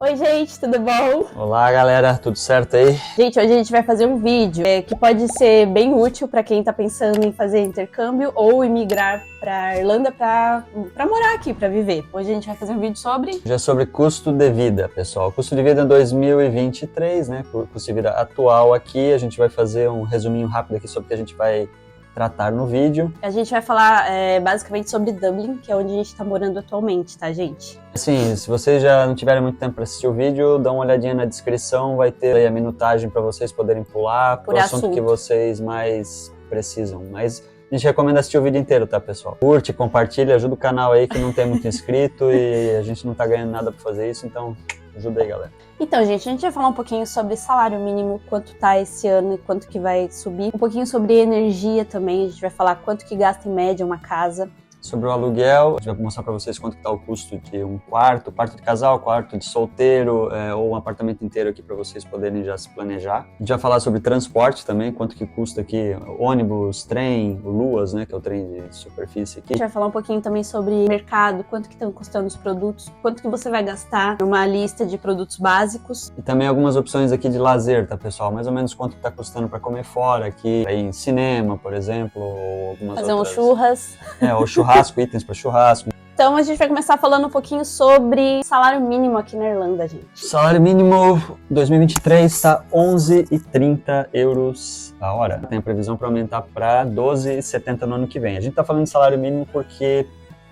Oi, gente, tudo bom? Olá, galera, tudo certo aí? Gente, hoje a gente vai fazer um vídeo que pode ser bem útil para quem está pensando em fazer intercâmbio ou imigrar para Irlanda para morar aqui, para viver. Hoje a gente vai fazer um vídeo sobre... Já sobre custo de vida, pessoal. Custo de vida em 2023, né? Custo de vida atual aqui. A gente vai fazer um resuminho rápido aqui sobre o que a gente vai tratar no vídeo. A gente vai falar basicamente sobre Dublin, que é onde a gente está morando atualmente, tá, gente? Assim, se vocês já não tiverem muito tempo para assistir o vídeo, dá uma olhadinha na descrição, vai ter aí a minutagem para vocês poderem pular pro assunto que vocês mais precisam. Mas a gente recomenda assistir o vídeo inteiro, tá, pessoal? Curte, compartilha, ajuda o canal aí que não tem muito inscrito e a gente não tá ganhando nada para fazer isso, então ajuda aí, galera. Então, gente, a gente vai falar um pouquinho sobre salário mínimo, quanto tá esse ano e quanto que vai subir. Um pouquinho sobre energia também, a gente vai falar quanto que gasta em média uma casa. Sobre o aluguel, a gente vai mostrar para vocês quanto está o custo de um quarto de casal, quarto de solteiro, ou um apartamento inteiro aqui para vocês poderem já se planejar. A gente vai falar sobre transporte também, quanto que custa aqui ônibus, trem, o Luas, né, que é o trem de superfície aqui. A gente vai falar um pouquinho também sobre mercado, quanto que estão custando os produtos, quanto que você vai gastar numa lista de produtos básicos. E também algumas opções aqui de lazer, tá, pessoal? Mais ou menos quanto que está custando para comer fora aqui, aí em cinema, por exemplo, ou algumas fazer outras... um churras. Ou churrasco, itens para churrasco. Então a gente vai começar falando um pouquinho sobre salário mínimo aqui na Irlanda, gente. Salário mínimo 2023 está 11,30 euros a hora. Tem a previsão para aumentar para 12,70 no ano que vem. A gente está falando de salário mínimo porque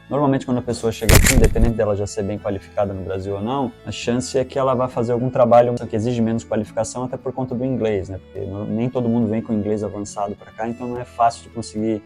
normalmente quando a pessoa chega aqui, independente dela já ser bem qualificada no Brasil ou não, a chance é que ela vai fazer algum trabalho que exige menos qualificação, até por conta do inglês, né? Porque nem todo mundo vem com inglês avançado para cá, então não é fácil de conseguir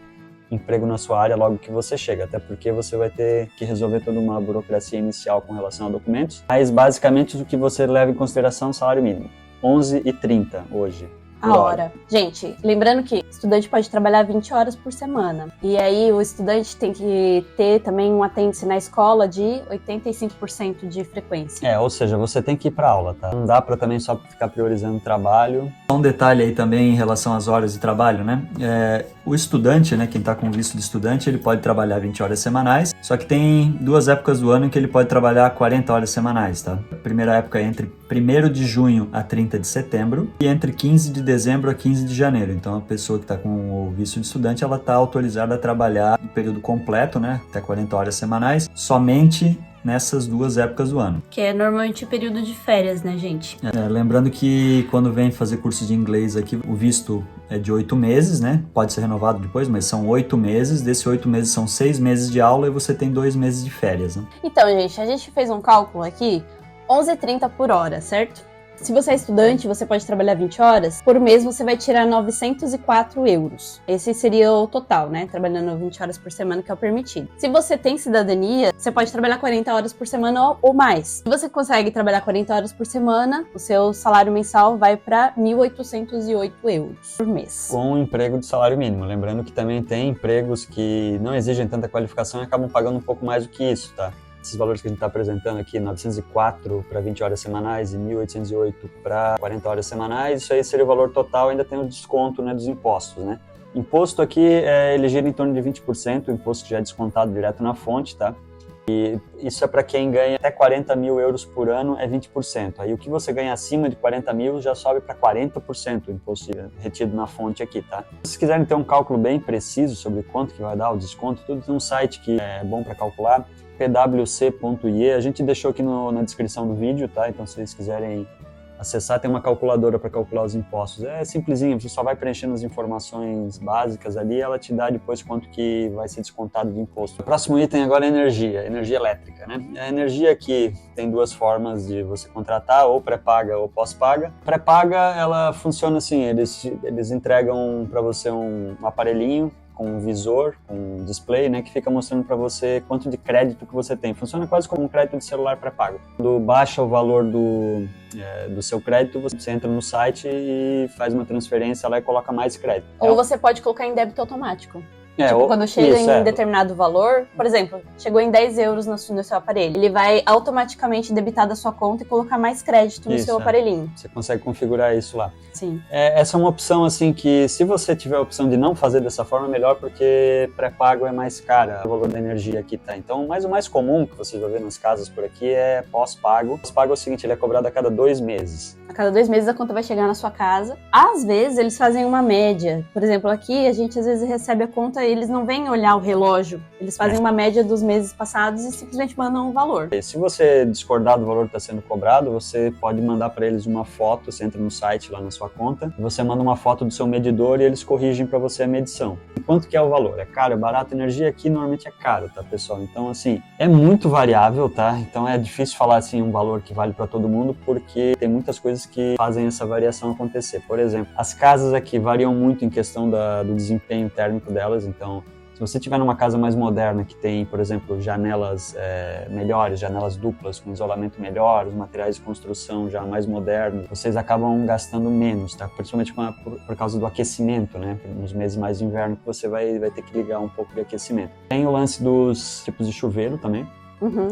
emprego na sua área logo que você chega, até porque você vai ter que resolver toda uma burocracia inicial com relação a documentos, mas basicamente o que você leva em consideração é o salário mínimo, 11,30 hoje. A hora. Gente, lembrando que estudante pode trabalhar 20 horas por semana. E aí o estudante tem que ter também um attendance na escola de 85% de frequência. Ou seja, você tem que ir para aula, tá? Não dá para também só ficar priorizando o trabalho. Um detalhe aí também em relação às horas de trabalho, né? O estudante, né, quem está com visto de estudante, ele pode trabalhar 20 horas semanais, só que tem duas épocas do ano em que ele pode trabalhar 40 horas semanais, tá? A primeira época é entre 1º de junho a 30 de setembro e entre 15 de dezembro a 15 de janeiro. Então a pessoa que está com o visto de estudante, ela está autorizada a trabalhar no período completo, né, até 40 horas semanais, somente nessas duas épocas do ano. Que é normalmente o período de férias, né, gente? Lembrando que quando vem fazer curso de inglês aqui, o visto é de 8 meses, né? Pode ser renovado depois, mas são 8 meses. Desses 8 meses são 6 meses de aula e você tem 2 meses de férias, né? Então, gente, a gente fez um cálculo aqui, 11,30 por hora, certo? Se você é estudante, você pode trabalhar 20 horas. Por mês, você vai tirar 904 euros. Esse seria o total, né? Trabalhando 20 horas por semana, que é o permitido. Se você tem cidadania, você pode trabalhar 40 horas por semana ou mais. Se você consegue trabalhar 40 horas por semana, o seu salário mensal vai para 1.808 euros por mês. Com um emprego de salário mínimo. Lembrando que também tem empregos que não exigem tanta qualificação e acabam pagando um pouco mais do que isso, tá? Esses valores que a gente está apresentando aqui, 904 para 20 horas semanais e 1.808 para 40 horas semanais, isso aí seria o valor total, ainda tem o desconto, né, dos impostos, né? Imposto aqui, ele gira em torno de 20%, o imposto já é descontado direto na fonte, tá? E isso é para quem ganha até 40 mil euros por ano, é 20%. Aí o que você ganha acima de 40 mil já sobe para 40% o imposto retido na fonte aqui, tá? Se vocês quiserem ter um cálculo bem preciso sobre quanto que vai dar o desconto, tudo tem um site que é bom para calcular, pwc.ie, a gente deixou aqui na descrição do vídeo, tá? Então se vocês quiserem acessar, tem uma calculadora para calcular os impostos. É simplesinho, você só vai preenchendo as informações básicas ali e ela te dá depois quanto que vai ser descontado de imposto. O próximo item agora é energia elétrica, né? A energia aqui tem duas formas de você contratar, ou pré-paga ou pós-paga. Pré-paga, ela funciona assim, eles entregam para você um aparelhinho com um visor, com um display, né, que fica mostrando para você quanto de crédito que você tem. Funciona quase como um crédito de celular pré-pago. Quando baixa o valor do seu crédito, você entra no site e faz uma transferência lá e coloca mais crédito. Ou você pode colocar em débito automático. Tipo, quando chega em determinado valor, por exemplo, chegou em 10 euros no seu aparelho, ele vai automaticamente debitar da sua conta e colocar mais crédito no seu aparelhinho. Você consegue configurar isso lá. Sim. Essa é uma opção, assim, que se você tiver a opção de não fazer dessa forma, é melhor, porque pré-pago é mais cara o valor da energia aqui, tá? Então, mas o mais comum que vocês vão ver nas casas por aqui é pós-pago. Pós-pago é o seguinte, ele é cobrado a cada 2 meses. A cada 2 meses a conta vai chegar na sua casa. Às vezes, eles fazem uma média. Por exemplo, aqui a gente às vezes recebe a conta e eles não vêm olhar o relógio. Eles fazem uma média dos meses passados e simplesmente mandam um valor. E se você discordar do valor que está sendo cobrado, você pode mandar para eles uma foto. Você entra no site lá na sua conta, você manda uma foto do seu medidor e eles corrigem para você a medição. E quanto que é o valor? É caro, é barato? Energia aqui normalmente é caro, tá, pessoal? Então, assim, é muito variável, tá? Então é difícil falar, assim, um valor que vale para todo mundo, porque tem muitas coisas que fazem essa variação acontecer. Por exemplo, as casas aqui variam muito em questão do desempenho térmico delas. Então, se você tiver numa casa mais moderna que tem, por exemplo, janelas melhores, janelas duplas com isolamento melhor, os materiais de construção já mais modernos, vocês acabam gastando menos, tá? Principalmente por causa do aquecimento, né? Nos meses mais de inverno que você vai ter que ligar um pouco de aquecimento. Tem o lance dos tipos de chuveiro também.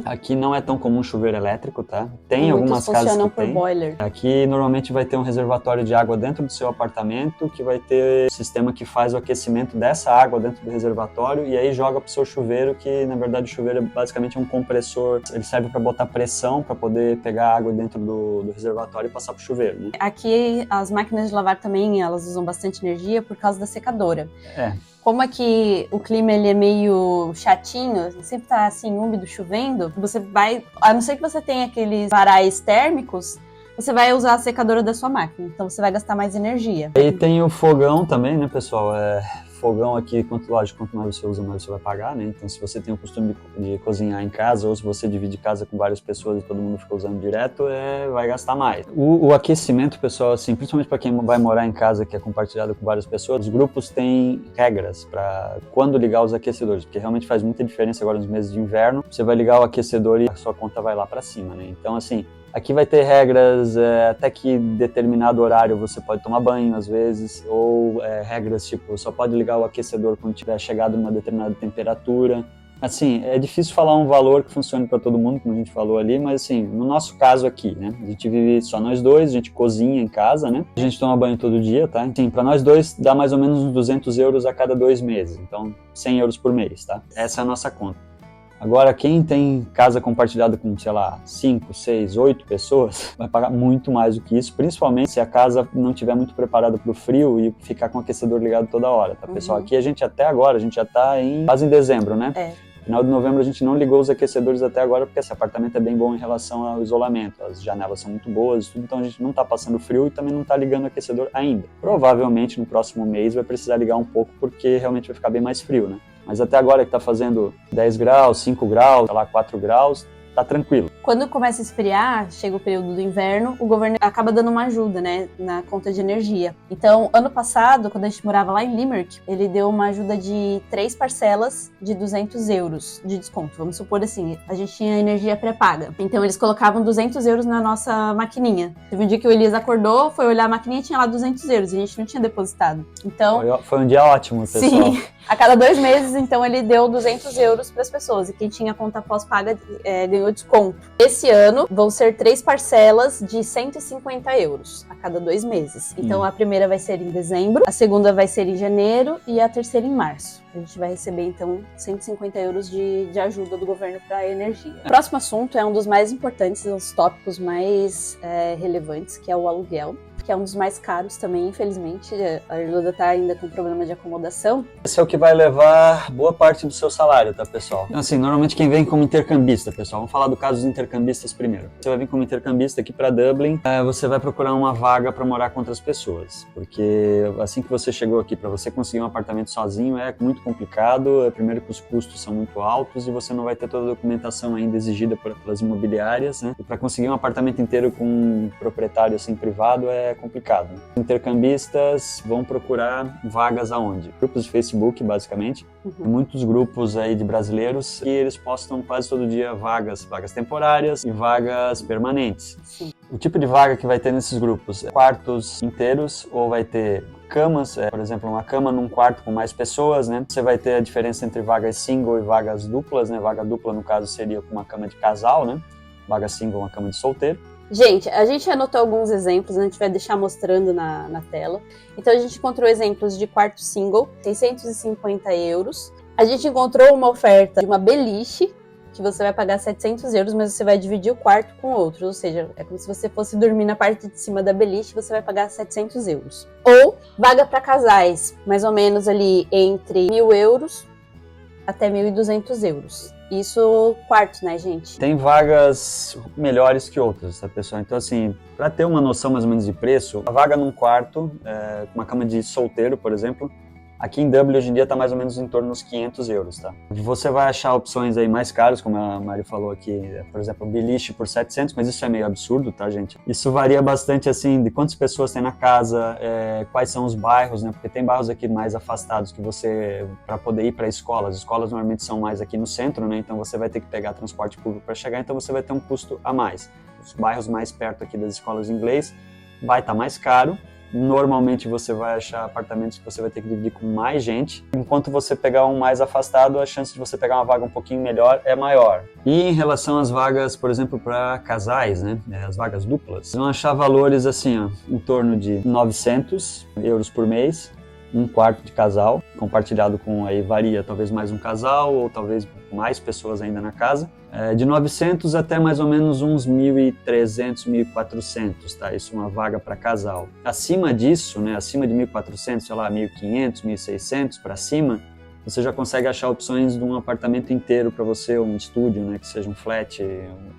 Aqui não é tão comum chuveiro elétrico, tá? Tem algumas casas que tem. Boiler. Aqui normalmente vai ter um reservatório de água dentro do seu apartamento, que vai ter um sistema que faz o aquecimento dessa água dentro do reservatório e aí joga pro seu chuveiro, que na verdade o chuveiro é basicamente um compressor. Ele serve para botar pressão, para poder pegar água dentro do reservatório e passar pro chuveiro, né? Aqui as máquinas de lavar também, elas usam bastante energia por causa da secadora. Como aqui o clima ele é meio chatinho, sempre tá assim úmido, chovendo, você vai, a não ser que você tenha aqueles varais térmicos, você vai usar a secadora da sua máquina, então você vai gastar mais energia. E tem o fogão também, né, pessoal? Fogão aqui, quanto mais você usa, mais você vai pagar, né? Então, se você tem o costume de cozinhar em casa, ou se você divide casa com várias pessoas e todo mundo fica usando direto, vai gastar mais. O aquecimento, pessoal, assim, principalmente para quem vai morar em casa que é compartilhado com várias pessoas, os grupos têm regras para quando ligar os aquecedores, porque realmente faz muita diferença agora nos meses de inverno. Você vai ligar o aquecedor e a sua conta vai lá para cima, né? Então, assim, aqui vai ter regras, até que determinado horário você pode tomar banho às vezes, ou regras tipo, só pode ligar o aquecedor quando tiver chegado numa determinada temperatura. Assim, é difícil falar um valor que funcione para todo mundo, como a gente falou ali, mas assim, no nosso caso aqui, né, a gente vive só nós dois, a gente cozinha em casa, né, a gente toma banho todo dia, tá? Então, para nós dois dá mais ou menos uns 200 euros a cada 2 meses, então 100 euros por mês, tá? Essa é a nossa conta. Agora, quem tem casa compartilhada com, sei lá, 5, 6, 8 pessoas, vai pagar muito mais do que isso, principalmente se a casa não estiver muito preparada para o frio e ficar com o aquecedor ligado toda hora, tá, pessoal? Aqui a gente até agora, a gente já tá quase em dezembro, né? Final de novembro a gente não ligou os aquecedores até agora, porque esse apartamento é bem bom em relação ao isolamento, as janelas são muito boas, tudo, então a gente não tá passando frio e também não tá ligando o aquecedor ainda. Provavelmente no próximo mês vai precisar ligar um pouco, porque realmente vai ficar bem mais frio, né? Mas até agora que tá fazendo 10 graus, 5 graus, sei lá, 4 graus, tá tranquilo. Quando começa a esfriar, chega o período do inverno, o governo acaba dando uma ajuda, né, na conta de energia. Então, ano passado, quando a gente morava lá em Limerick, ele deu uma ajuda de 3 parcelas de 200 euros de desconto. Vamos supor assim, a gente tinha energia pré-paga. Então, eles colocavam 200 euros na nossa maquininha. Teve um dia que o Elias acordou, foi olhar a maquininha e tinha lá 200 euros. E a gente não tinha depositado. Então, foi um dia ótimo, pessoal. Sim, a cada 2 meses, então, ele deu 200 euros para as pessoas. E quem tinha conta pós-paga ganhou desconto. Esse ano vão ser 3 parcelas de 150 euros a cada 2 meses. Então a primeira vai ser em dezembro, a segunda vai ser em janeiro e a terceira em março. A gente vai receber então 150 euros de ajuda do governo para a energia. O próximo assunto é um dos mais importantes, os tópicos mais relevantes, que é o aluguel, que é um dos mais caros também, infelizmente. A Irlanda tá ainda com problema de acomodação. Esse é o que vai levar boa parte do seu salário, tá, pessoal? Então, assim, normalmente quem vem como intercambista, pessoal, vamos falar do caso dos intercambistas primeiro. Você vai vir como intercambista aqui para Dublin, você vai procurar uma vaga para morar com outras pessoas, porque assim que você chegou aqui, para você conseguir um apartamento sozinho é muito complicado, primeiro que os custos são muito altos e você não vai ter toda a documentação ainda exigida pelas imobiliárias, né? E para conseguir um apartamento inteiro com um proprietário assim privado é complicado. Intercambistas vão procurar vagas aonde? Grupos de Facebook, basicamente. Muitos grupos aí de brasileiros que eles postam quase todo dia vagas temporárias e vagas permanentes. Sim. O tipo de vaga que vai ter nesses grupos é quartos inteiros ou vai ter camas, por exemplo, uma cama num quarto com mais pessoas, né? Você vai ter a diferença entre vagas single e vagas duplas, né? Vaga dupla, no caso, seria com uma cama de casal, né? Vaga single, uma cama de solteiro. Gente, a gente anotou alguns exemplos, a gente vai deixar mostrando na tela. Então, a gente encontrou exemplos de quarto single, 650 euros. A gente encontrou uma oferta de uma beliche, que você vai pagar 700 euros, mas você vai dividir o quarto com outros. Ou seja, é como se você fosse dormir na parte de cima da beliche, você vai pagar 700 euros. Ou vaga para casais, mais ou menos ali entre 1.000 euros até 1.200 euros. Isso quarto, né, gente? Tem vagas melhores que outras, tá, pessoal? Então, assim, para ter uma noção mais ou menos de preço, a vaga num quarto, com uma cama de solteiro, por exemplo, aqui em Dublin hoje em dia está mais ou menos em torno dos 500 euros, tá? Você vai achar opções aí mais caras, como a Mari falou aqui, por exemplo, o beliche por 700, mas isso é meio absurdo, tá, gente? Isso varia bastante, assim, de quantas pessoas tem na casa, quais são os bairros, né? Porque tem bairros aqui mais afastados que você, para poder ir para as escolas normalmente são mais aqui no centro, né? Então você vai ter que pegar transporte público para chegar, então você vai ter um custo a mais. Os bairros mais perto aqui das escolas de inglês vai estar mais caro. Normalmente você vai achar apartamentos que você vai ter que dividir com mais gente. Enquanto você pegar um mais afastado, a chance de você pegar uma vaga um pouquinho melhor é maior. E em relação às vagas, por exemplo, para casais, né, as vagas duplas, vocês vão achar valores assim, ó, em torno de 900 euros por mês, um quarto de casal, compartilhado com, aí varia, talvez mais um casal ou talvez mais pessoas ainda na casa. De 900 até mais ou menos uns 1.300, 1.400, tá? Isso é uma vaga para casal. Acima disso, né, acima de 1.400, sei lá, 1.500, 1.600 para cima, você já consegue achar opções de um apartamento inteiro para você, ou um estúdio, né, que seja um flat,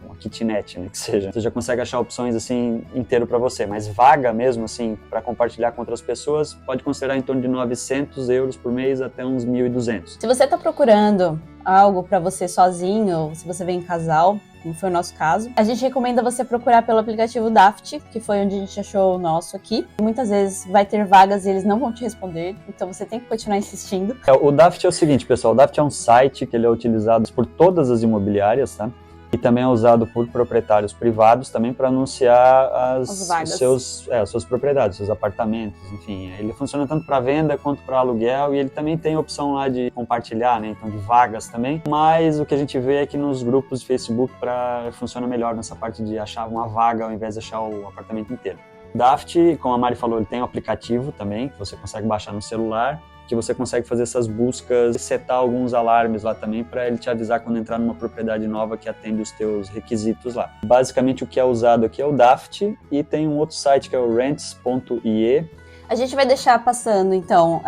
uma kitnet, né, que seja. Você já consegue achar opções assim inteiro para você, mas vaga mesmo assim para compartilhar com outras pessoas, pode considerar em torno de 900 euros por mês até uns 1.200. Se você está procurando algo para você sozinho, ou se você vem em casal, como foi o nosso caso, a gente recomenda você procurar pelo aplicativo Daft, que foi onde a gente achou o nosso aqui. Muitas vezes vai ter vagas e eles não vão te responder, então você tem que continuar insistindo. O Daft é o seguinte, pessoal, o Daft é um site que ele é utilizado por todas as imobiliárias, tá? E também é usado por proprietários privados também para anunciar as suas propriedades, seus apartamentos, enfim. Ele funciona tanto para venda quanto para aluguel e ele também tem a opção lá de compartilhar, né, então de vagas também. Mas o que a gente vê é que nos grupos de Facebook funciona melhor nessa parte de achar uma vaga ao invés de achar o apartamento inteiro. Daft, como a Mari falou, ele tem um aplicativo também que você consegue baixar no celular, que você consegue fazer essas buscas e setar alguns alarmes lá também para ele te avisar quando entrar numa propriedade nova que atende os teus requisitos lá. Basicamente o que é usado aqui é o Daft e tem um outro site que é o rents.ie. A gente vai deixar passando, então,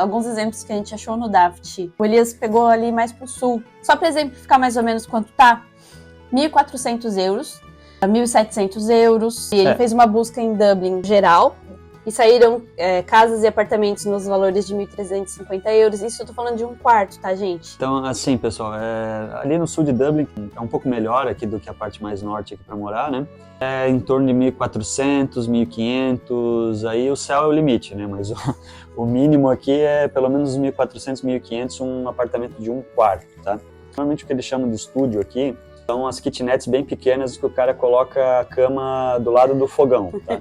alguns exemplos que a gente achou no Daft. O Elias pegou ali mais pro sul. Só para exemplificar mais ou menos quanto tá, 1.400 euros, 1.700 euros. E ele fez uma busca em Dublin geral. E saíram casas e apartamentos nos valores de 1.350 euros. Isso eu tô falando de um quarto, tá, gente? Então, assim, pessoal, ali no sul de Dublin é um pouco melhor aqui do que a parte mais norte aqui para morar, né? É em torno de 1.400, 1.500, aí o céu é o limite, né? Mas o mínimo aqui é pelo menos 1.400, 1.500, um apartamento de um quarto, tá? Normalmente o que eles chamam de estúdio aqui são as kitnets bem pequenas que o cara coloca a cama do lado do fogão, tá?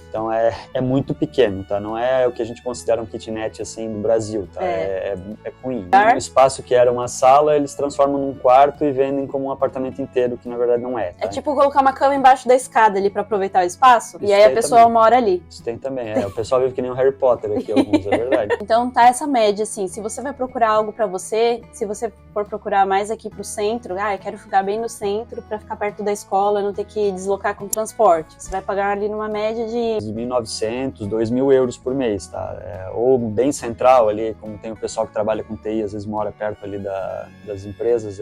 Então é muito pequeno, tá? Não é o que a gente considera um kitnet assim do Brasil, tá? É ruim. Um espaço que era uma sala, eles transformam num quarto e vendem como um apartamento inteiro, que na verdade não é. Tá? É tipo colocar uma cama embaixo da escada ali pra aproveitar o espaço, Isso e aí a pessoa também mora ali. Isso tem também, o pessoal vive que nem o Harry Potter aqui, alguns, é verdade. Então tá essa média, assim, se você vai procurar algo pra você, se você for procurar mais aqui pro centro, eu quero ficar bem no centro pra ficar perto da escola, não ter que deslocar com transporte. Você vai pagar ali numa média de 1.900, 2.000 euros por mês, tá? Ou bem central ali, como tem o pessoal que trabalha com TI, às vezes mora perto ali das empresas,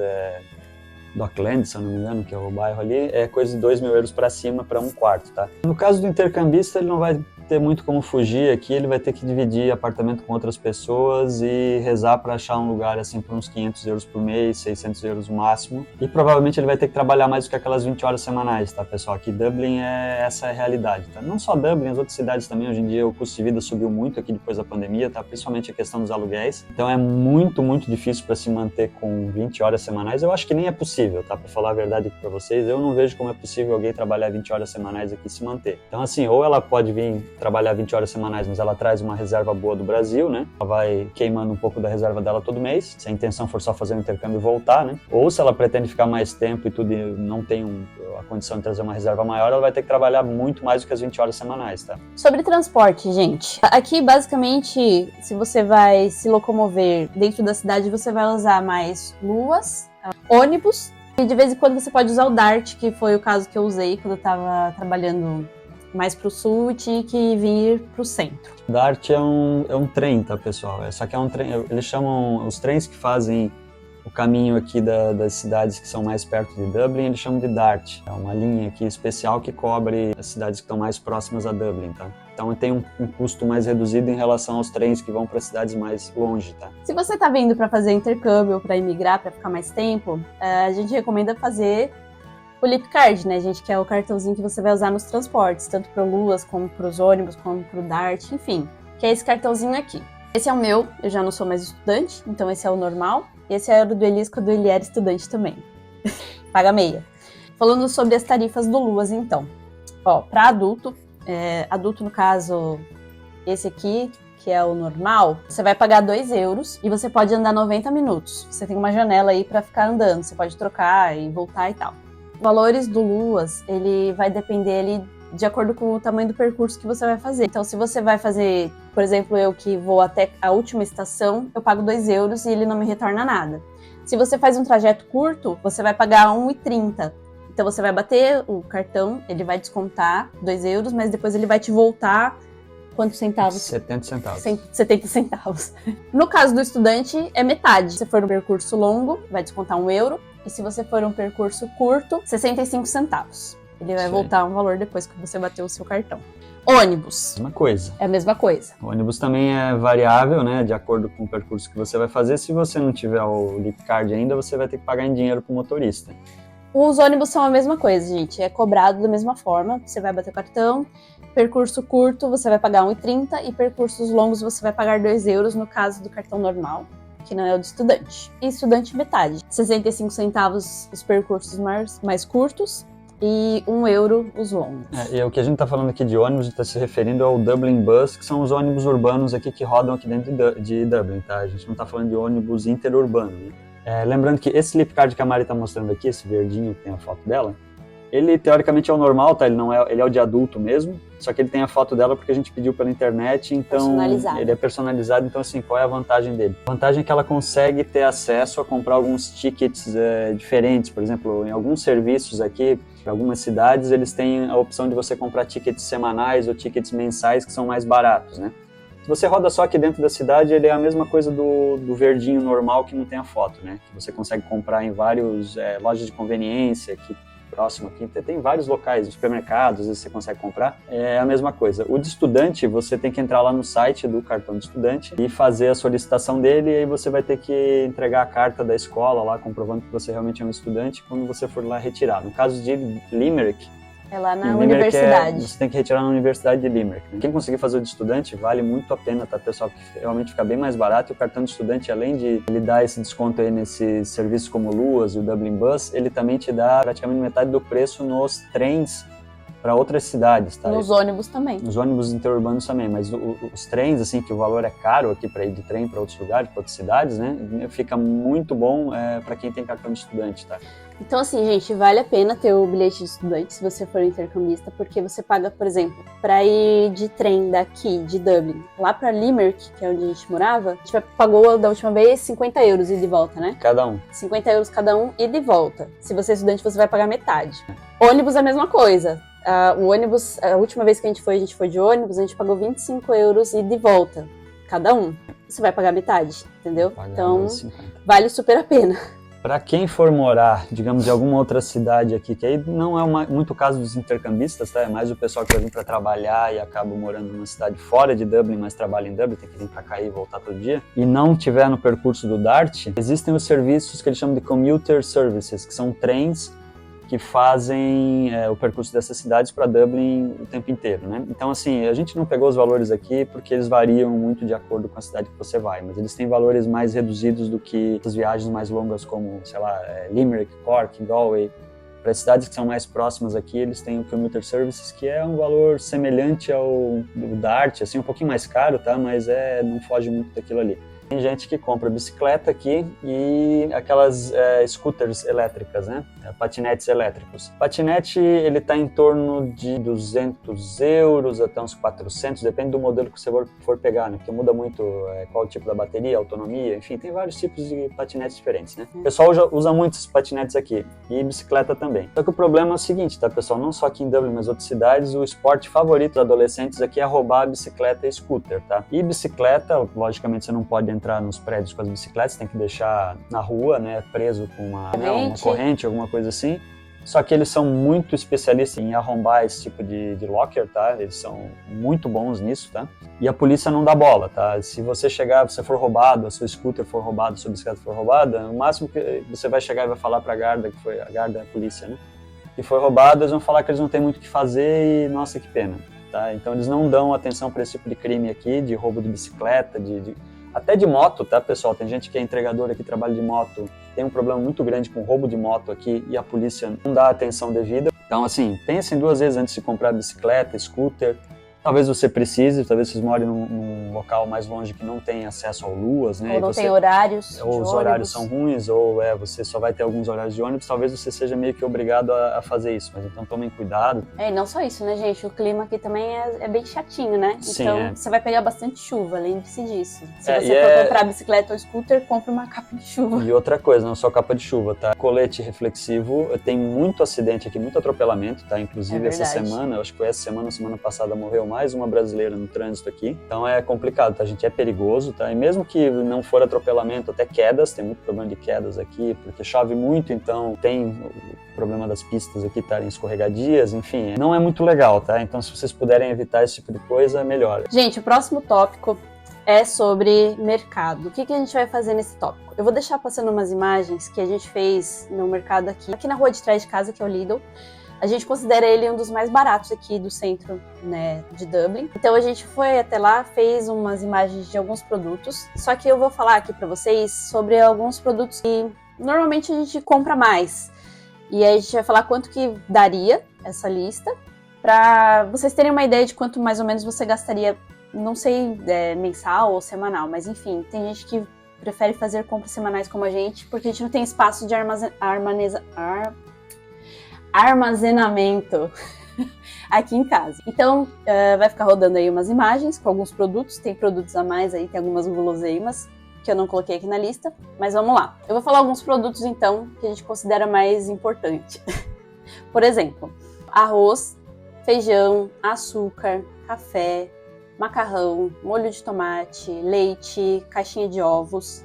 do Auckland, se eu não me engano, que é o bairro ali, é coisa de 2.000 euros para cima para um quarto, tá? No caso do intercambista, ele não vai ter muito como fugir aqui, ele vai ter que dividir apartamento com outras pessoas e rezar para achar um lugar assim por uns 500 euros por mês, 600 euros no máximo, e provavelmente ele vai ter que trabalhar mais do que aquelas 20 horas semanais, tá, pessoal? Aqui Dublin essa é a realidade, tá? Não só Dublin, as outras cidades também, hoje em dia o custo de vida subiu muito aqui depois da pandemia, tá? Principalmente a questão dos aluguéis, então é muito, muito difícil para se manter com 20 horas semanais, eu acho que nem é possível, tá? Para falar a verdade aqui para vocês, eu não vejo como é possível alguém trabalhar 20 horas semanais aqui e se manter. Então assim, ou ela pode vir trabalhar 20 horas semanais, mas ela traz uma reserva boa do Brasil, né? Ela vai queimando um pouco da reserva dela todo mês, se a intenção for só fazer um intercâmbio e voltar, né? Ou se ela pretende ficar mais tempo e tudo e não tem a condição de trazer uma reserva maior, ela vai ter que trabalhar muito mais do que as 20 horas semanais, tá? Sobre transporte, gente. Aqui, basicamente, se você vai se locomover dentro da cidade, você vai usar mais luas, ônibus, e de vez em quando você pode usar o Dart, que foi o caso que eu usei quando eu tava trabalhando mais pro sul e tinha que vir pro centro. Dart é um trem, tá, pessoal? Só que é um trem, eles chamam os trens que fazem o caminho aqui das cidades que são mais perto de Dublin, eles chamam de Dart. É uma linha aqui especial que cobre as cidades que estão mais próximas a Dublin, tá? Então tem um custo mais reduzido em relação aos trens que vão para cidades mais longe, tá? Se você tá vindo para fazer intercâmbio ou para imigrar, para ficar mais tempo, a gente recomenda fazer o Lipcard, né, gente? Que é o cartãozinho que você vai usar nos transportes, tanto para luas, como para os ônibus, como para o Dart, enfim. Que é esse cartãozinho aqui. Esse é o meu, eu já não sou mais estudante, então esse é o normal. E esse é o do Elis, quando ele era estudante também. Paga meia. Falando sobre as tarifas do Luas, então. Ó, para adulto, adulto no caso, esse aqui, que é o normal, você vai pagar 2 euros e você pode andar 90 minutos. Você tem uma janela aí para ficar andando, você pode trocar e voltar e tal. Valores do Luas, ele vai depender ali de acordo com o tamanho do percurso que você vai fazer. Então, se você vai fazer, por exemplo, eu que vou até a última estação, eu pago 2 euros e ele não me retorna nada. Se você faz um trajeto curto, você vai pagar 1,30. Então, você vai bater o cartão, ele vai descontar 2 euros, mas depois ele vai te voltar quantos centavos? 70 centavos. 70 centavos. No caso do estudante, é metade. Se for um percurso longo, vai descontar 1 euro. E se você for um percurso curto, 65 centavos. Ele vai voltar um valor depois que você bateu o seu cartão. Ônibus. Mesma coisa. É a mesma coisa. O ônibus também é variável, né, de acordo com o percurso que você vai fazer. Se você não tiver o Lipcard ainda, você vai ter que pagar em dinheiro pro motorista. Os ônibus são a mesma coisa, gente. É cobrado da mesma forma. Você vai bater o cartão. Percurso curto, você vai pagar 1,30. E percursos longos, você vai pagar 2 euros no caso do cartão normal, que não é o de estudante. E estudante, metade. 65 centavos os percursos mais curtos. E 1 euro os longos. E o que a gente está falando aqui de ônibus, está se referindo ao Dublin Bus, que são os ônibus urbanos aqui que rodam aqui dentro de Dublin, tá? A gente não está falando de ônibus interurbano, né? Lembrando que esse Lipcard que a Mari está mostrando aqui, esse verdinho que tem a foto dela, ele teoricamente é o normal, tá? Ele é o de adulto mesmo, só que ele tem a foto dela porque a gente pediu pela internet, então ele é personalizado, então assim, qual é a vantagem dele? A vantagem é que ela consegue ter acesso a comprar alguns tickets diferentes, por exemplo, em alguns serviços aqui, em algumas cidades, eles têm a opção de você comprar tickets semanais ou tickets mensais que são mais baratos, né? Se você roda só aqui dentro da cidade, ele é a mesma coisa do verdinho normal que não tem a foto, né? Que você consegue comprar em vários lojas de conveniência, que próximo aqui, tem vários locais, supermercados, às vezes você consegue comprar, é a mesma coisa. O de estudante, você tem que entrar lá no site do cartão de estudante e fazer a solicitação dele, e aí você vai ter que entregar a carta da escola lá, comprovando que você realmente é um estudante, quando você for lá retirar. No caso de Limerick, é lá na universidade. Você tem que retirar na Universidade de Limerick. Né? Quem conseguir fazer o de estudante, vale muito a pena, tá, pessoal? Porque realmente fica bem mais barato. E o cartão de estudante, além de ele dar esse desconto aí nesses serviços como o Luas e o Dublin Bus, ele também te dá praticamente metade do preço nos trens para outras cidades, tá? Nos ônibus também. Nos ônibus interurbanos também, mas os trens, assim, que o valor é caro aqui para ir de trem para outros lugares, para outras cidades, né? Fica muito bom para quem tem cartão de estudante, tá? Então, assim, gente, vale a pena ter o bilhete de estudante se você for intercambista, porque você paga, por exemplo, para ir de trem daqui, de Dublin, lá para Limerick, que é onde a gente morava, a gente pagou da última vez 50 euros ida e volta, né? Cada um. 50 euros cada um, ida e volta. Se você é estudante, você vai pagar metade. Ônibus é a mesma coisa. O ônibus, a última vez que a gente foi de ônibus, a gente pagou 25 euros ida e volta, cada um. Você vai pagar metade, entendeu? Então, vale super a pena. Para quem for morar, digamos, de alguma outra cidade aqui, que aí não é muito o caso dos intercambistas, tá? É mais o pessoal que vai vir para trabalhar e acaba morando numa cidade fora de Dublin, mas trabalha em Dublin, tem que vir para cá e voltar todo dia, e não tiver no percurso do Dart, existem os serviços que eles chamam de commuter services, que são trens que fazem o percurso dessas cidades para Dublin o tempo inteiro, né? Então, assim, a gente não pegou os valores aqui porque eles variam muito de acordo com a cidade que você vai, mas eles têm valores mais reduzidos do que as viagens mais longas como, sei lá, Limerick, Cork, Galway, Para as cidades que são mais próximas aqui, eles têm o Commuter Services, que é um valor semelhante ao do Dart, assim, um pouquinho mais caro, tá? Mas não foge muito daquilo ali. Tem gente que compra bicicleta aqui e aquelas scooters elétricas, né? Patinetes elétricos. Patinete, ele está em torno de 200 euros até uns 400, depende do modelo que você for pegar, né? Porque muda muito qual o tipo da bateria, autonomia, enfim, tem vários tipos de patinetes diferentes, né? O pessoal usa muito esses patinetes aqui e bicicleta também. Só que o problema é o seguinte, tá, pessoal? Não só aqui em Dublin, mas outras cidades, o esporte favorito dos adolescentes aqui é roubar a bicicleta e scooter, tá? E bicicleta, logicamente, você não pode entrar nos prédios com as bicicletas, tem que deixar na rua, né, preso com uma corrente, alguma coisa assim. Só que eles são muito especialistas em arrombar esse tipo de locker, tá? Eles são muito bons nisso, tá? E a polícia não dá bola, tá? Se você for roubado, a sua scooter for roubada, a sua bicicleta for roubada, o máximo que você vai chegar e vai falar pra guarda, que foi a guarda é a polícia, né? Que foi roubado, eles vão falar que eles não têm muito o que fazer e, nossa, que pena, tá? Então eles não dão atenção para esse tipo de crime aqui, de roubo de bicicleta, até de moto, tá, pessoal? Tem gente que é entregador aqui, trabalha de moto, tem um problema muito grande com roubo de moto aqui e a polícia não dá atenção devida. Então, assim, pensem 2 vezes antes de comprar bicicleta, scooter. Talvez você precise, talvez vocês morem num local mais longe que não tem acesso ao Luas, né? Ou não tem horários ou os horários são ruins, ou você só vai ter alguns horários de ônibus, talvez você seja meio que obrigado a fazer isso, mas então tomem cuidado. E não só isso, né, gente? O clima aqui também é bem chatinho, né? Sim, então você vai pegar bastante chuva, lembre-se disso. Se você for comprar bicicleta ou scooter, compre uma capa de chuva. E outra coisa, não só capa de chuva, tá? Colete reflexivo, tem muito acidente aqui, muito atropelamento, tá? Inclusive essa semana, acho que foi essa semana passada, morreu mais uma brasileira no trânsito aqui. Então é complicado, tá, gente? É perigoso, tá? E mesmo que não for atropelamento, até quedas, tem muito problema de quedas aqui, porque chove muito, então tem o problema das pistas aqui estarem escorregadias, enfim, não é muito legal, tá? Então se vocês puderem evitar esse tipo de coisa, melhor. Gente, o próximo tópico é sobre mercado. O que a gente vai fazer nesse tópico? Eu vou deixar passando umas imagens que a gente fez no mercado aqui na rua de trás de casa, que é o Lidl. A gente considera ele um dos mais baratos aqui do centro, né, de Dublin. Então a gente foi até lá, fez umas imagens de alguns produtos. Só que eu vou falar aqui para vocês sobre alguns produtos que normalmente a gente compra mais. E aí a gente vai falar quanto que daria essa lista, para vocês terem uma ideia de quanto mais ou menos você gastaria, não sei, mensal ou semanal, mas enfim, tem gente que prefere fazer compras semanais como a gente, porque a gente não tem espaço de armazenamento aqui em casa. Então, vai ficar rodando aí umas imagens com alguns produtos, tem produtos a mais aí, tem algumas guloseimas que eu não coloquei aqui na lista, mas vamos lá. Eu vou falar alguns produtos, então, que a gente considera mais importante. Por exemplo, arroz, feijão, açúcar, café, macarrão, molho de tomate, leite, caixinha de ovos,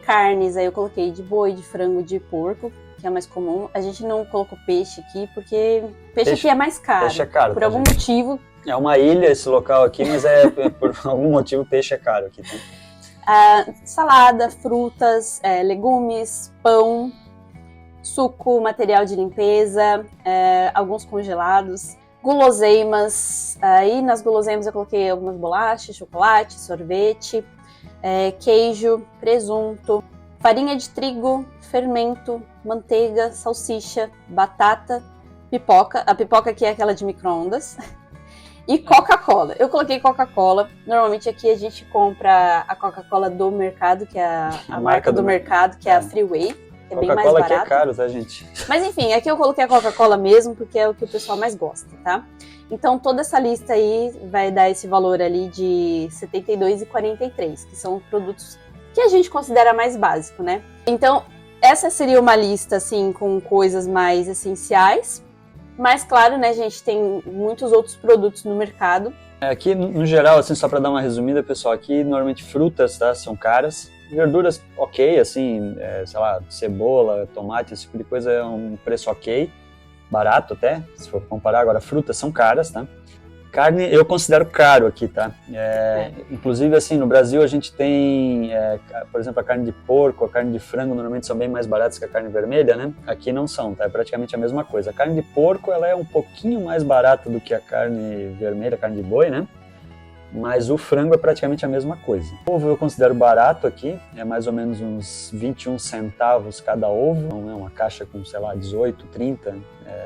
carnes, aí eu coloquei de boi, de frango, de porco, que é mais comum. A gente não colocou peixe aqui, porque peixe aqui é mais caro. Peixe é caro, por algum motivo. É uma ilha esse local aqui, mas por algum motivo peixe é caro aqui. Tá? Salada, frutas, legumes, pão, suco, material de limpeza, alguns congelados, guloseimas. Aí nas guloseimas eu coloquei algumas bolachas, chocolate, sorvete, queijo, presunto, farinha de trigo, fermento, manteiga, salsicha, batata, pipoca. A pipoca aqui é aquela de micro-ondas. E Coca-Cola. Eu coloquei Coca-Cola. Normalmente aqui a gente compra a Coca-Cola do mercado, que é a marca do mercado, que é a Freeway, que é bem mais barata. Coca-Cola aqui é caro, tá, gente? Mas enfim, aqui eu coloquei a Coca-Cola mesmo, porque é o que o pessoal mais gosta, tá? Então toda essa lista aí vai dar esse valor ali de 72,43, que são produtos que a gente considera mais básico, né? Então essa seria uma lista, assim, com coisas mais essenciais. Mas, claro, né, gente, tem muitos outros produtos no mercado. Aqui, no geral, assim, só para dar uma resumida, pessoal, aqui normalmente frutas, tá, são caras. Verduras, ok, assim, sei lá, cebola, tomate, esse tipo de coisa é um preço ok, barato até, se for comparar. Agora, frutas são caras, tá? Carne eu considero caro aqui, tá? Inclusive, assim, no Brasil a gente tem, por exemplo, a carne de porco, a carne de frango normalmente são bem mais baratas que a carne vermelha, né? Aqui não são, tá? É praticamente a mesma coisa. A carne de porco, ela é um pouquinho mais barata do que a carne vermelha, a carne de boi, né? Mas o frango é praticamente a mesma coisa. O ovo eu considero barato aqui, é mais ou menos uns 21 centavos cada ovo. Então é uma caixa com, sei lá, 18, 30,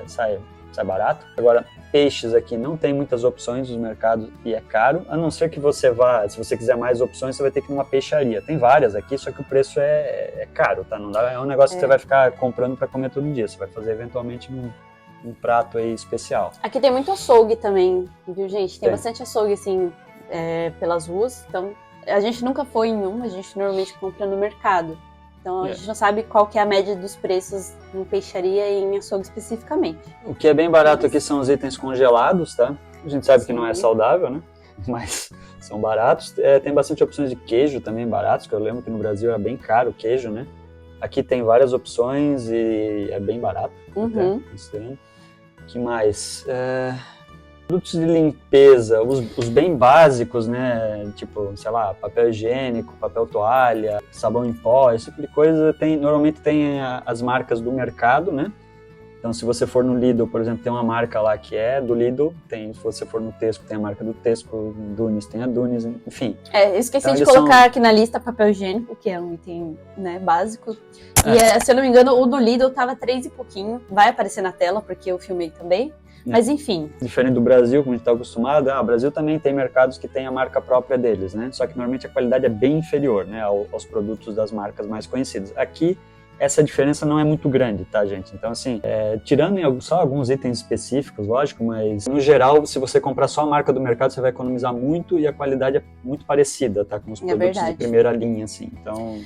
sai barato. Agora, peixes aqui não tem muitas opções nos mercados e é caro, a não ser que você vá, se você quiser mais opções, você vai ter que ir numa peixaria. Tem várias aqui, só que o preço é caro, tá? Não dá, é um negócio que você vai ficar comprando para comer todo dia. Você vai fazer eventualmente um prato aí especial. Aqui tem muito açougue também, viu, gente? Tem bastante açougue, assim, pelas ruas. Então, a gente nunca foi em um, a gente normalmente compra no mercado. Então, a gente não sabe qual que é a média dos preços em peixaria e em açougue especificamente. O que é bem barato aqui são os itens congelados, tá? A gente sabe que não é saudável, né? Mas são baratos. Tem bastante opções de queijo também baratos, que eu lembro que no Brasil era bem caro o queijo, né? Aqui tem várias opções e é bem barato. Uhum. O que mais? Produtos de limpeza, os bem básicos, né? Tipo, sei lá, papel higiênico, papel toalha, sabão em pó, esse tipo de coisa. Normalmente tem as marcas do mercado, né? Então, se você for no Lidl, por exemplo, tem uma marca lá que é do Lidl, se você for no Tesco, tem a marca do Tesco, Dunes tem a Dunes, enfim. Eu esqueci de colocar aqui na lista papel higiênico, que é um item, né, básico. E, se eu não me engano, o do Lidl tava 3 e pouquinho. Vai aparecer na tela, porque eu filmei também. Mas enfim. Diferente do Brasil, como a gente está acostumado, o Brasil também tem mercados que tem a marca própria deles, né? Só que normalmente a qualidade é bem inferior, né, aos produtos das marcas mais conhecidas. Aqui, essa diferença não é muito grande, tá, gente? Então, assim, tirando só alguns itens específicos, lógico, mas no geral, se você comprar só a marca do mercado, você vai economizar muito e a qualidade é muito parecida, tá? Com os produtos de primeira linha, assim. Então,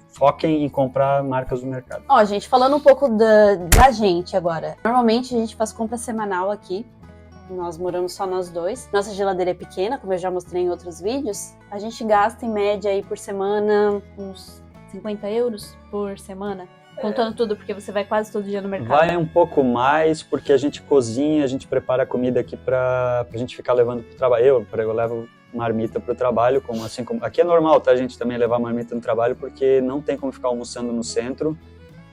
foquem em comprar marcas do mercado. Gente, falando um pouco da gente agora. Normalmente a gente faz compra semanal aqui. Nós moramos só nós dois. Nossa geladeira é pequena, como eu já mostrei em outros vídeos. A gente gasta em média aí por semana uns 50 euros por semana. Contando tudo, porque você vai quase todo dia no mercado. Vai um pouco mais, porque a gente cozinha, a gente prepara a comida aqui pra gente ficar levando pro trabalho. Eu levo marmita pro trabalho, assim como aqui é normal, tá, a gente também levar marmita no trabalho, porque não tem como ficar almoçando no centro,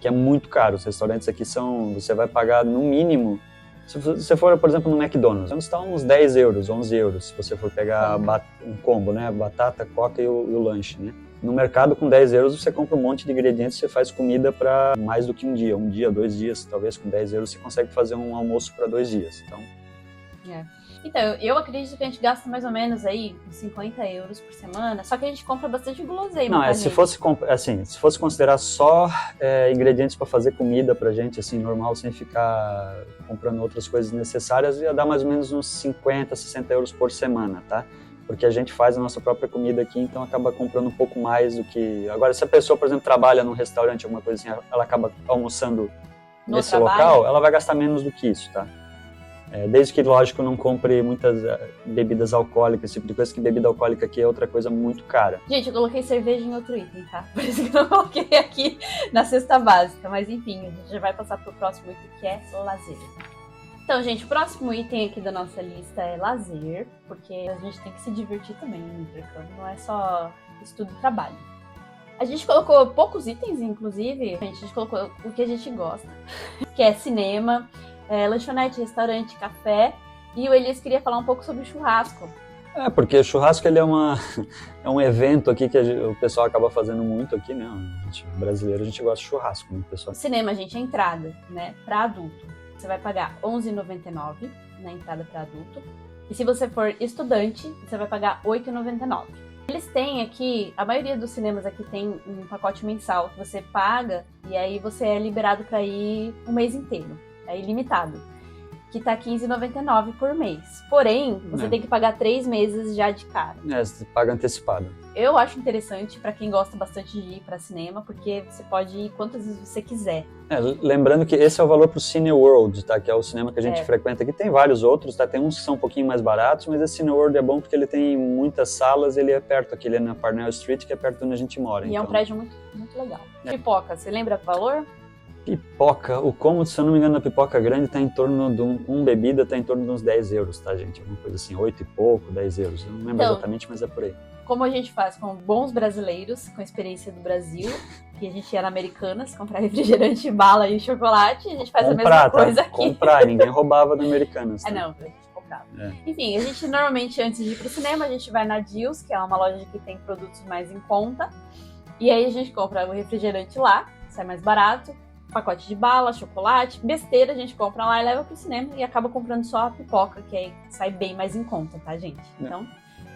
que é muito caro. Os restaurantes aqui você vai pagar no mínimo, se você for, por exemplo, no McDonald's, vamos estar uns 10 euros, 11 euros, se você for pegar um combo, né, batata, coca e o lanche, né. No mercado, com 10 euros, você compra um monte de ingredientes, você faz comida para mais do que um dia, 2 dias, talvez com 10 euros você consegue fazer um almoço para 2 dias, então... Então, eu acredito que a gente gasta mais ou menos aí uns 50 euros por semana, só que a gente compra bastante guloseima. Não, se fosse considerar só ingredientes para fazer comida pra gente, assim, normal, sem ficar comprando outras coisas necessárias, ia dar mais ou menos uns 50, 60 euros por semana, tá? Porque a gente faz a nossa própria comida aqui, então acaba comprando um pouco mais do que... Agora, se a pessoa, por exemplo, trabalha num restaurante, alguma coisa assim, ela acaba almoçando nesse local, ela vai gastar menos do que isso, tá? Desde que, lógico, não compre muitas bebidas alcoólicas, esse tipo de coisa, que bebida alcoólica aqui é outra coisa muito cara. Gente, eu coloquei cerveja em outro item, tá? Por isso que eu não coloquei aqui na cesta básica. Mas enfim, a gente já vai passar pro próximo item, que é lazer. Então, gente, o próximo item aqui da nossa lista é lazer, porque a gente tem que se divertir também no intercâmbio, não é só estudo e trabalho. A gente colocou poucos itens, inclusive, a gente colocou o que a gente gosta, que é cinema, lanchonete, restaurante, café, e o Elias queria falar um pouco sobre o churrasco. Porque o churrasco ele é um evento aqui que o pessoal acaba fazendo muito aqui, né? Brasileiro, a gente gosta de churrasco, né, pessoal? Cinema, gente, é entrada, né, para adulto. Você vai pagar R$11,99 na entrada para adulto. E se você for estudante, você vai pagar R$8,99. Eles têm aqui, a maioria dos cinemas aqui tem um pacote mensal que você paga e aí você é liberado para ir um mês inteiro. É ilimitado, que tá R$15,99 por mês. Porém, você tem que pagar 3 meses já de cara. Você paga antecipado. Eu acho interessante para quem gosta bastante de ir para cinema, porque você pode ir quantas vezes você quiser. Lembrando que esse é o valor pro Cineworld, tá? Que é o cinema que a gente frequenta aqui. Tem vários outros, tá? Tem uns que são um pouquinho mais baratos, mas esse Cineworld é bom porque ele tem muitas salas, ele é perto aqui, ele é na Parnell Street, que é perto onde a gente mora. E é um prédio muito, muito legal. Pipoca, você lembra o valor? Pipoca, o cômodo, se eu não me engano, da pipoca grande tá em torno de bebida tá em torno de uns 10 euros, tá, gente? Alguma coisa assim, 8 e pouco, 10 euros. Eu não lembro exatamente, mas é por aí. Como a gente faz com bons brasileiros, com a experiência do Brasil, que a gente ia na Americanas comprar refrigerante, bala e chocolate, a gente faz a mesma coisa aqui. Comprar, ninguém roubava da Americanas. Tá? Não, a gente caro. É. Enfim, a gente normalmente, antes de ir pro cinema, a gente vai na Deals, que é uma loja que tem produtos mais em conta. E aí a gente compra o refrigerante lá, sai mais barato. Pacote de bala, chocolate, besteira, a gente compra lá e leva pro cinema e acaba comprando só a pipoca, que aí sai bem mais em conta, tá, gente? Então,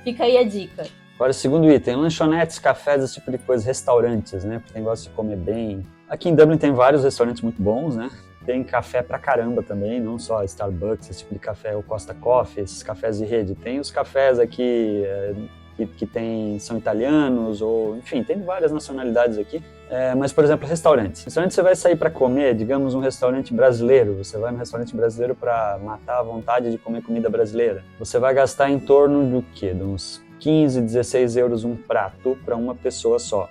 fica aí a dica. Agora, segundo item, lanchonetes, cafés, esse tipo de coisa, restaurantes, né? Pra quem gosta de comer bem. Aqui em Dublin tem vários restaurantes muito bons, né? Tem café pra caramba também, não só Starbucks, esse tipo de café, o Costa Coffee, esses cafés de rede. Tem os cafés aqui que são italianos, ou enfim, tem várias nacionalidades aqui. Mas, por exemplo, restaurantes. Restaurante você vai sair para comer, digamos, um restaurante brasileiro. Você vai no restaurante brasileiro para matar a vontade de comer comida brasileira. Você vai gastar em torno do quê? De uns 15, 16 euros um prato para uma pessoa só.